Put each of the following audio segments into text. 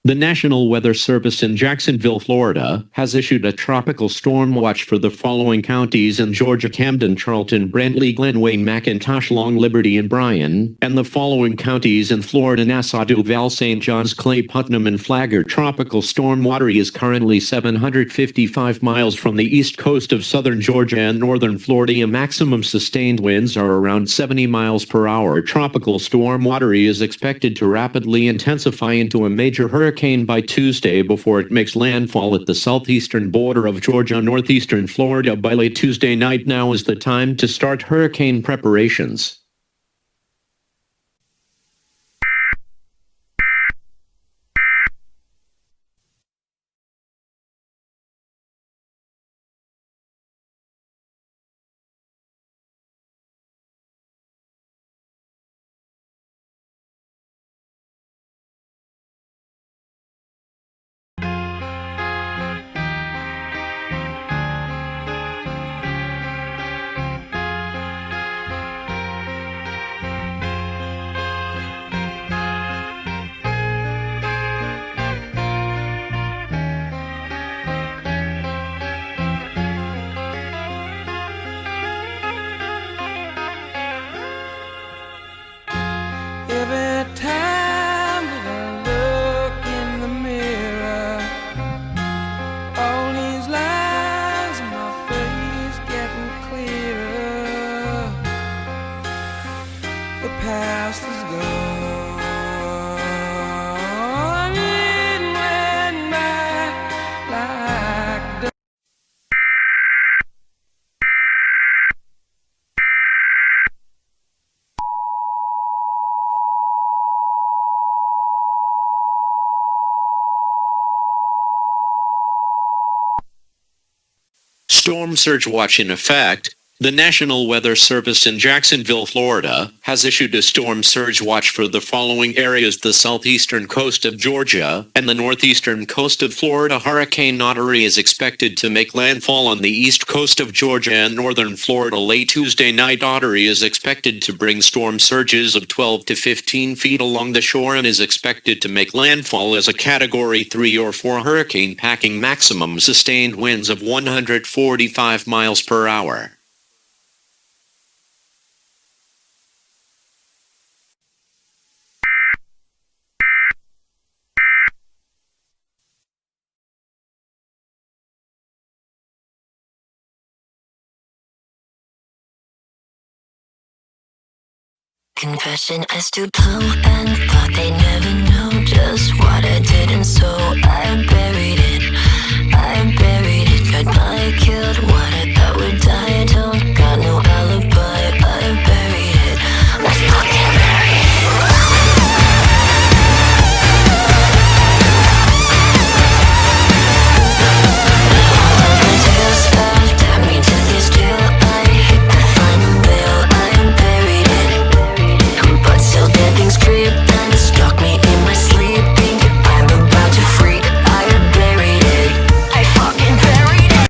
The National Weather Service in Jacksonville, Florida, has issued a tropical storm watch for the following counties in Georgia: Camden, Charlton, Brantley, Glen, Wayne, McIntosh, Long, Liberty, and Bryan, and the following counties in Florida: Nassau, Duval, St. Johns, Clay, Putnam, and Flagler. Tropical storm Audery is currently 755 miles from the east coast of southern Georgia and northern Florida. Maximum sustained winds are around 70 miles per hour. Tropical storm Audery is expected to rapidly intensify into a major hurricane by Tuesday before it makes landfall at the southeastern border of Georgia and northeastern Florida by late Tuesday night. Now is the time to start hurricane preparations. Every time that I look in the mirror, all these lines in my face getting clearer. The past is gone. It went by like the Storm surge watch in effect. The National Weather Service in Jacksonville, Florida, has issued a storm surge watch for the following areas: the southeastern coast of Georgia and the northeastern coast of Florida. Hurricane Audery is expected to make landfall on the east coast of Georgia and northern Florida late Tuesday night. Audery is expected to bring storm surges of 12 to 15 feet along the shore and is expected to make landfall as a Category 3 or 4 hurricane, packing maximum sustained winds of 145 miles per hour. Confession, I stooped low and thought they'd never know just what I did, and so I buried it. I buried it. Got by, killed what I thought would die. I don't got no alibi. I buried it. I fucking buried it. All of my tears fell down me to this jail. I hit the final bell. I buried it. But still dead things creep and stalk me in my sleep. Think I'm about to freak. I buried it. I fucking buried it.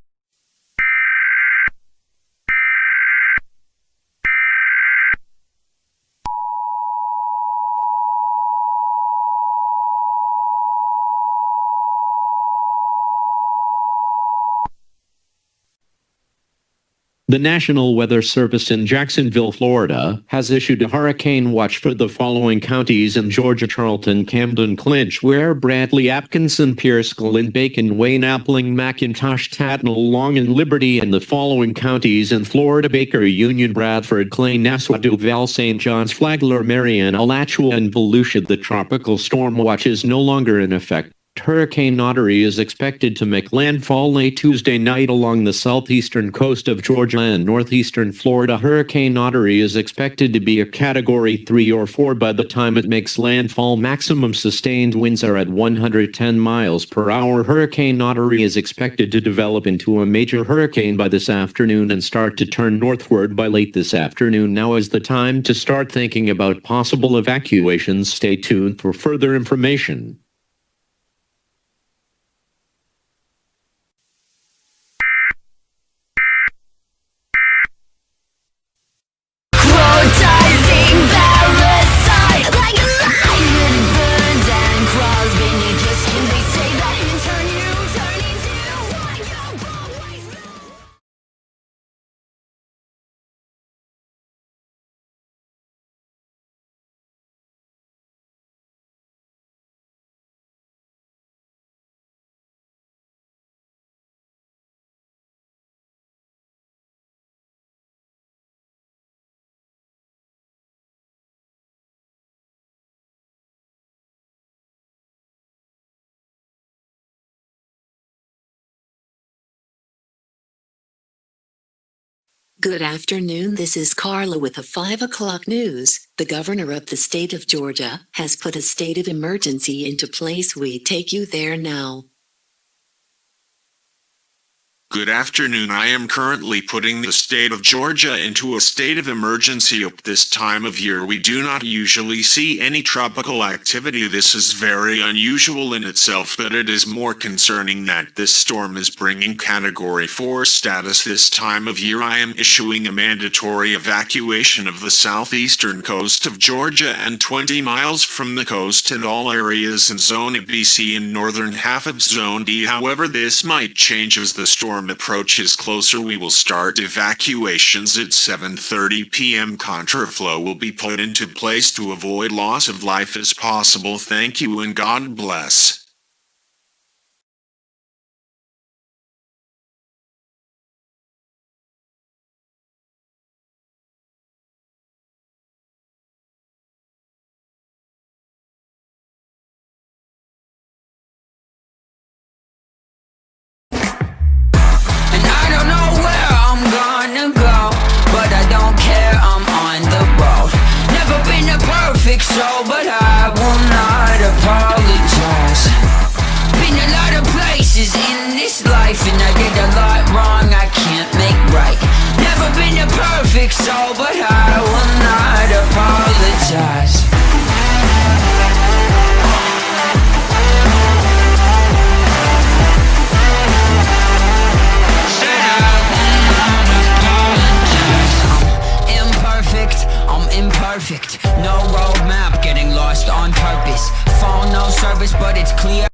The National Weather Service in Jacksonville, Florida, has issued a hurricane watch for the following counties in Georgia: Charlton, Camden, Clinch, Ware, Brantley, Atkinson, Pierce, Glen, Bacon, Wayne, Appling, McIntosh, Tatnall, Long, and Liberty, and the following counties in Florida: Baker, Union, Bradford, Clay, Nassau, Duval, St. Johns, Flagler, Marion, Alachua, and Volusia. The tropical storm watch is no longer in effect. Hurricane Audery is expected to make landfall late Tuesday night along the southeastern coast of Georgia and northeastern Florida. Hurricane Audery is expected to be a Category 3 or 4 by the time it makes landfall. Maximum sustained winds are at 110 miles per hour. Hurricane Audery is expected to develop into a major hurricane by this afternoon and start to turn northward by late this afternoon. Now is the time to start thinking about possible evacuations. Stay tuned for further information. Quotizing parasite like a lion, it burns and crawls beneath your skin. Good afternoon. This is Carla with the 5 o'clock news. The governor of the state of Georgia has put a state of emergency into place. We take you there now. Good afternoon. I am currently putting the state of Georgia into a state of emergency at this time of year. We do not usually see any tropical activity. This is very unusual in itself, but it is more concerning that this storm is bringing Category 4 status this time of year. I am issuing a mandatory evacuation of the southeastern coast of Georgia and 20 miles from the coast and all areas in Zone B, and northern half of Zone D. However, this might change as the storm approaches closer. We will start evacuations at 7:30 p.m. Contraflow will be put into place to avoid loss of life as possible. Thank you and God bless. And I don't know where I'm gonna go, but I don't care, I'm on the road. Never been a perfect soul, but I will not apologize. Been a lot of places in this life, and I did a lot wrong I can't make right. Never been a perfect soul, but I will not apologize. I'm imperfect, no roadmap, getting lost on purpose. Phone no service, but it's clear.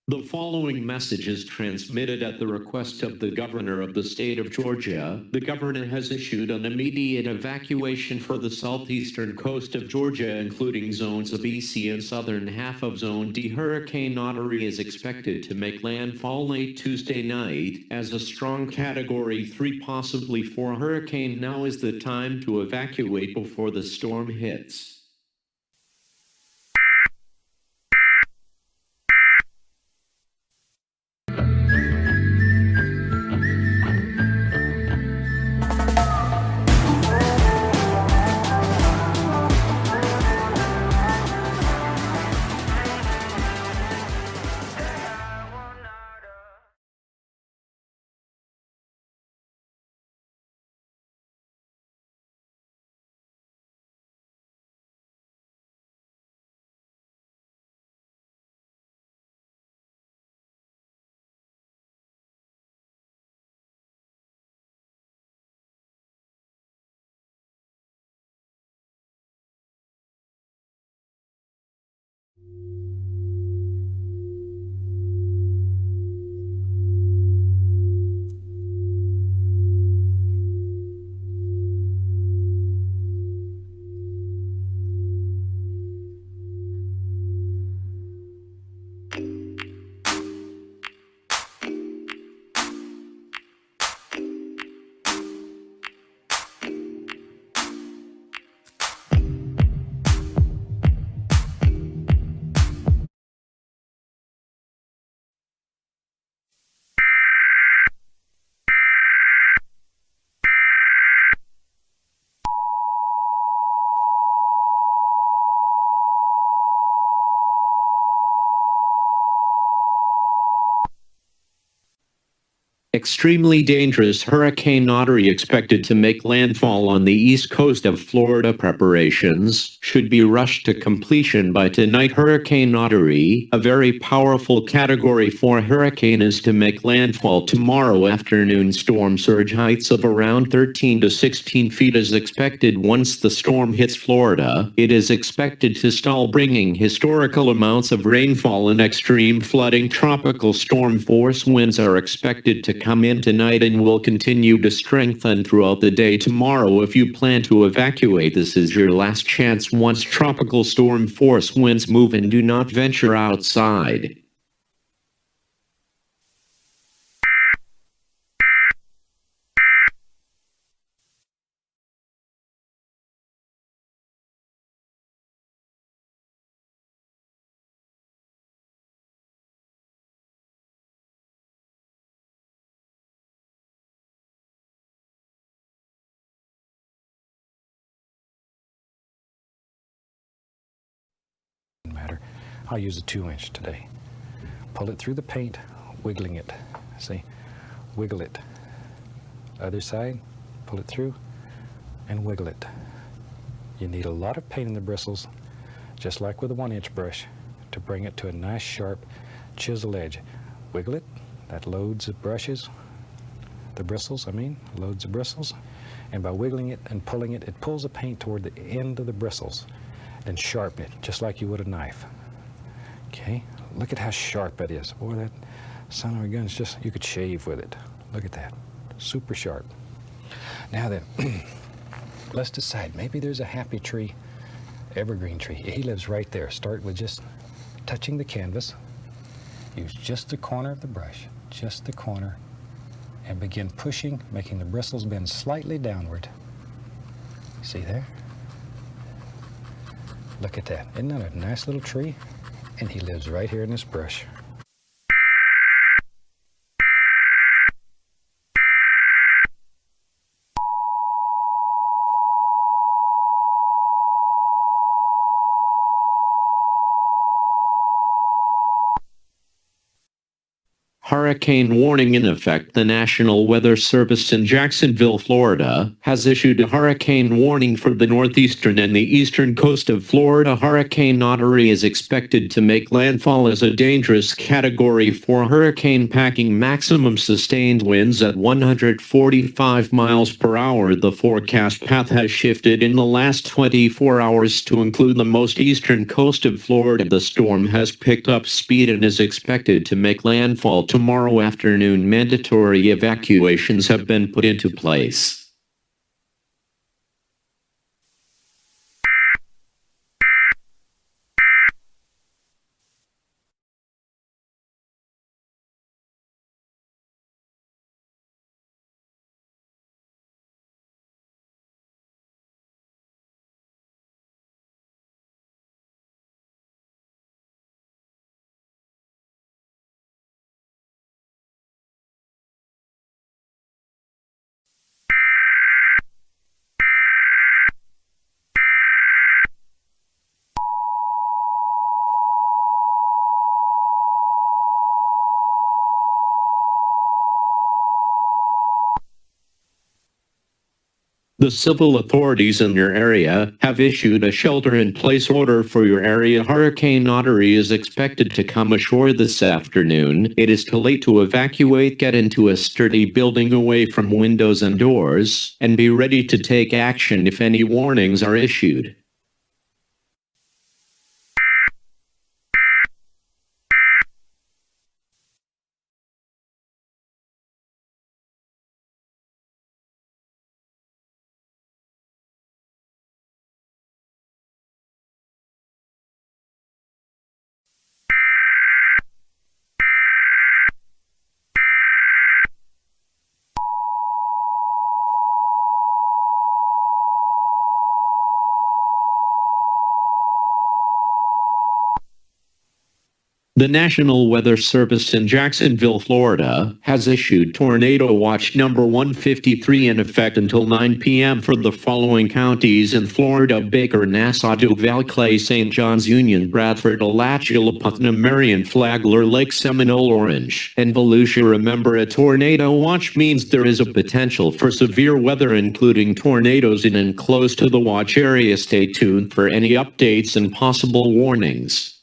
The following message is transmitted at the request of the governor of the state of Georgia. The governor has issued an immediate evacuation for the southeastern coast of Georgia, including zones of B, C, and southern half of Zone D. Hurricane Audery is expected to make landfall late Tuesday night as a strong Category 3, possibly 4 hurricane. Now is the time to evacuate before the storm hits. Extremely dangerous Hurricane Audery expected to make landfall on the east coast of Florida. Preparations should be rushed to completion by tonight. Hurricane Audery, a very powerful Category 4 hurricane, is to make landfall tomorrow afternoon. Storm surge heights of around 13 to 16 feet is expected once the storm hits Florida. It is expected to stall, bringing historical amounts of rainfall and extreme flooding. Tropical storm force winds are expected to come in tonight and will continue to strengthen throughout the day tomorrow. If you plan to evacuate, this is your last chance. Once tropical storm force winds move in, do not venture outside. I'll use a 2-inch today. Pull it through the paint, wiggling it. See, wiggle it. Other side, pull it through and wiggle it. You need a lot of paint in the bristles, just like with a 1-inch brush, to bring it to a nice sharp chisel edge. Wiggle it, that loads the bristles, loads the bristles. And by wiggling it and pulling it, it pulls the paint toward the end of the bristles and sharpen it, just like you would a knife. Okay, look at how sharp that is. Boy, that son of a gun is just, you could shave with it. Look at that, super sharp. Now then, let's decide, maybe there's a happy tree, evergreen tree. He lives right there. Start with just touching the canvas. Use just the corner of the brush, just the corner, and begin pushing, making the bristles bend slightly downward. See there? Look at that. Isn't that a nice little tree? And he lives right here in this brush. Hurricane warning in effect. The National Weather Service in Jacksonville, Florida, has issued a hurricane warning for the northeastern and the eastern coast of Florida. Hurricane Audery is expected to make landfall as a dangerous Category 4 hurricane, packing maximum sustained winds at 145 miles per hour. The forecast path has shifted in the last 24 hours to include the most eastern coast of Florida. The storm has picked up speed and is expected to make landfall tomorrow afternoon. Mandatory evacuations have been put into place. The civil authorities in your area have issued a shelter-in-place order for your area. Hurricane Audery is expected to come ashore this afternoon. It is too late to evacuate. Get into a sturdy building away from windows and doors, and be ready to take action if any warnings are issued. The National Weather Service in Jacksonville, Florida, has issued Tornado Watch number 153 in effect until 9 p.m. for the following counties in Florida: Baker, Nassau, Duval, Clay, St. Johns, Union, Bradford, Alachua, Putnam, Marion, Flagler, Lake Seminole, Orange, and Volusia. Remember, a tornado watch means there is a potential for severe weather, including tornadoes in and close to the watch area. Stay tuned for any updates and possible warnings.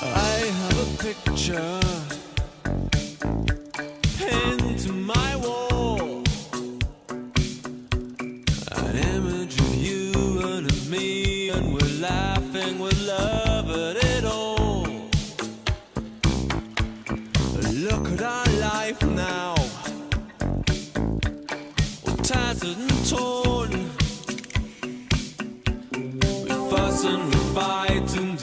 I have a picture pinned to my wall, an image of you and of me, and we're laughing with love at it all. Look at our life now, all tattered and torn. We fuss and we fight and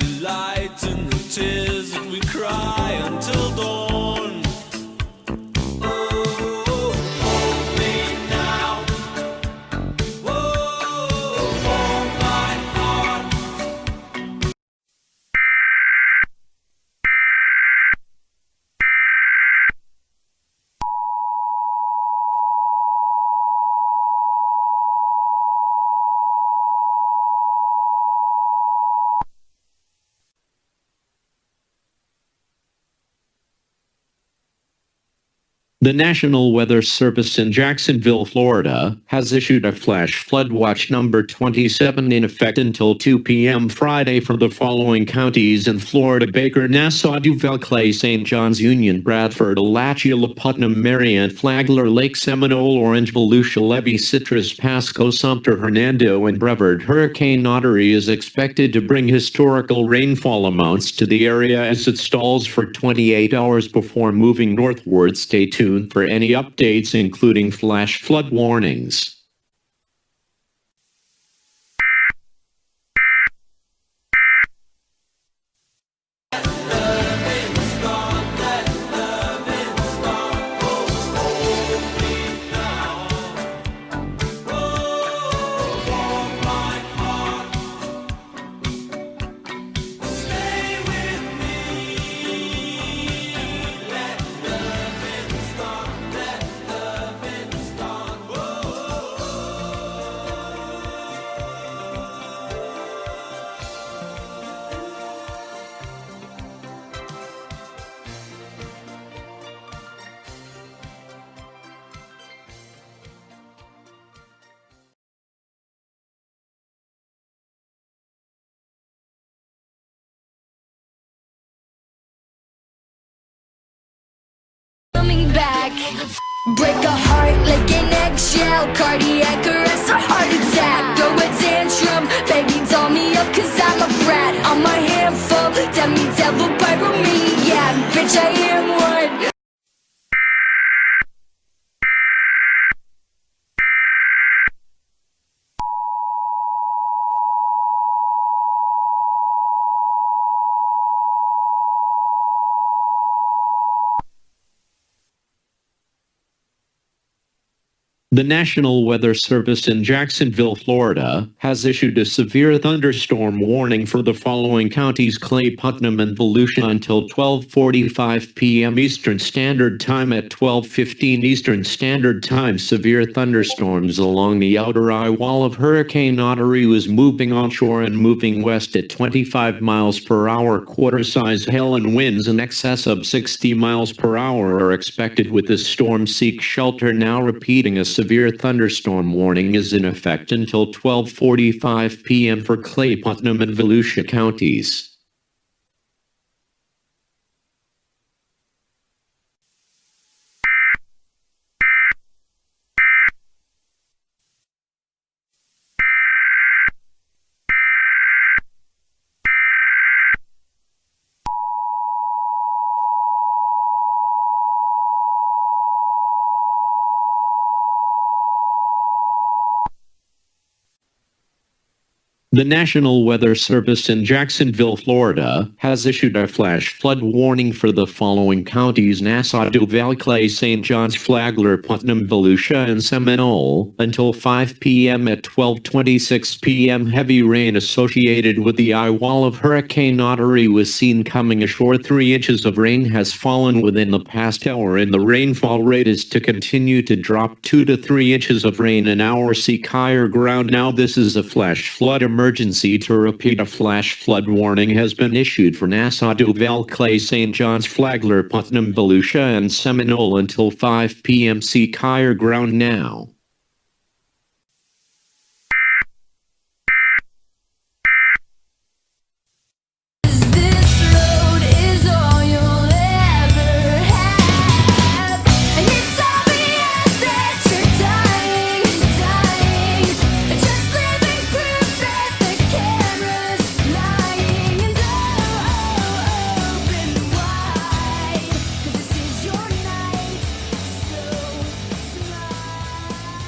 The National Weather Service in Jacksonville, Florida, has issued a flash flood watch number 27 in effect until 2 p.m. Friday for the following counties in Florida: Baker, Nassau, Duval, Clay, St. Johns, Union, Bradford, Alachua, Putnam, Marion, Flagler, Lake Seminole, Orange, Volusia, Levy, Citrus, Pasco, Sumter, Hernando, and Brevard. Hurricane Audery is expected to bring historical rainfall amounts to the area as it stalls for 28 hours before moving northward. Stay tuned for any updates, including flash flood warnings. Coming back, break a heart like an eggshell, cardiac arrest or heart attack. Throw a tantrum, baby, doll me up 'cause I'm a brat. I'm a handful, demi devil, pyromaniac, bitch, I am one. The National Weather Service in Jacksonville, Florida, has issued a severe thunderstorm warning for the following counties: Clay, Putnam, and Volusia until 12:45 p.m. Eastern Standard Time. At 12:15 Eastern Standard Time, severe thunderstorms along the outer eye wall of Hurricane Audery was moving onshore and moving west at 25 miles per hour. Quarter-size hail and winds in excess of 60 miles per hour are expected with this storm. Seek shelter now. Repeating, a severe thunderstorm warning is in effect until 12:45 p.m. for Clay, Putnam, and Volusia counties. The National Weather Service in Jacksonville, Florida, has issued a flash flood warning for the following counties: Nassau, Duval, Clay, St. Johns, Flagler, Putnam, Volusia, and Seminole until 5 p.m. At 12:26 p.m., heavy rain associated with the eye wall of Hurricane Audery was seen coming ashore. 3 inches of rain has fallen within the past hour, and the rainfall rate is to continue to drop 2 to 3 inches of rain an hour. Seek higher ground now. This is a flash flood emergency. To repeat, a flash flood warning has been issued for Nassau, Duval, Clay, St. Johns, Flagler, Putnam, Volusia, and Seminole until 5 p.m. Seek higher ground now. Smile.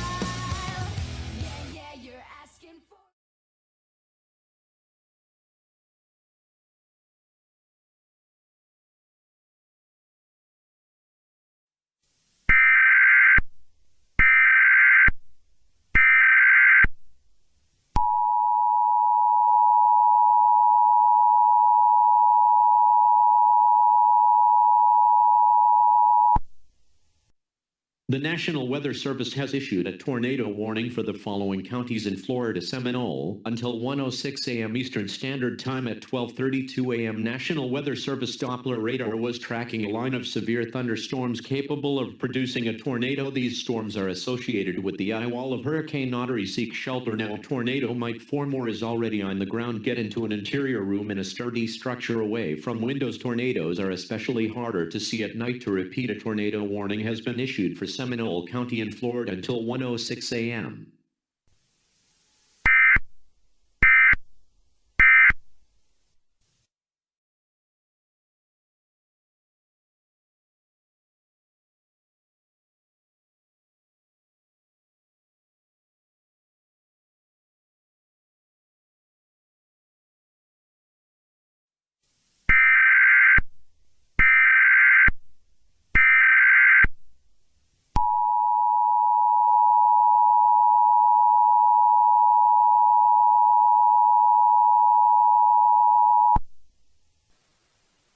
The National Weather Service has issued a tornado warning for the following counties in Florida: Seminole until 1:06 a.m. Eastern Standard Time. At 12:32 a.m. National Weather Service Doppler radar was tracking a line of severe thunderstorms capable of producing a tornado. These storms are associated with the eye wall of Hurricane Audery. Seek shelter now. A tornado might form or is already on the ground. Get into an interior room in a sturdy structure away from windows. Tornadoes are especially harder to see at night. To repeat, a tornado warning has been issued for Seminole County in Florida until 1:06 a.m.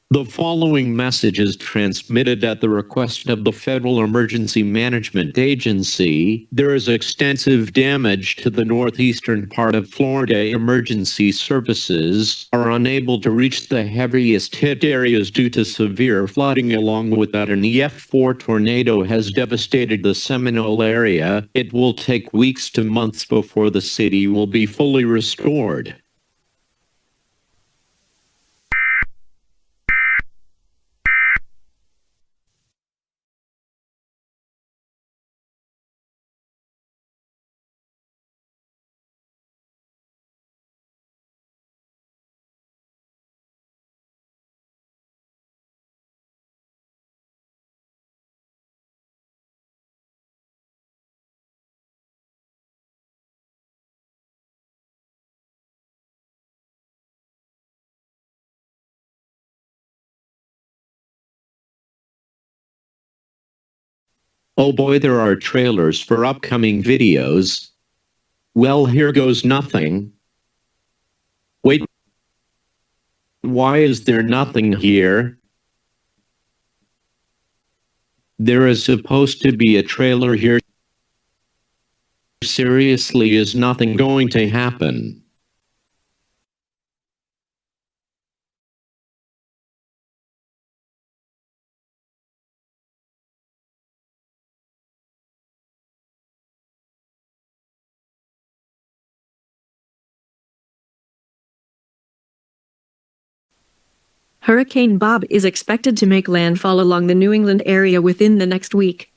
The following message is transmitted at the request of the Federal Emergency Management Agency. There is extensive damage to the northeastern part of Florida. Emergency services are unable to reach the heaviest hit areas due to severe flooding. Along with that, an EF4 tornado has devastated the Seminole area. It will take weeks to months before the city will be fully restored. Oh boy, there are trailers for upcoming videos. Well, here goes nothing. Wait, why is there nothing here? There is supposed to be a trailer here. Seriously, is nothing going to happen? Hurricane Bob is expected to make landfall along the New England area within the next week.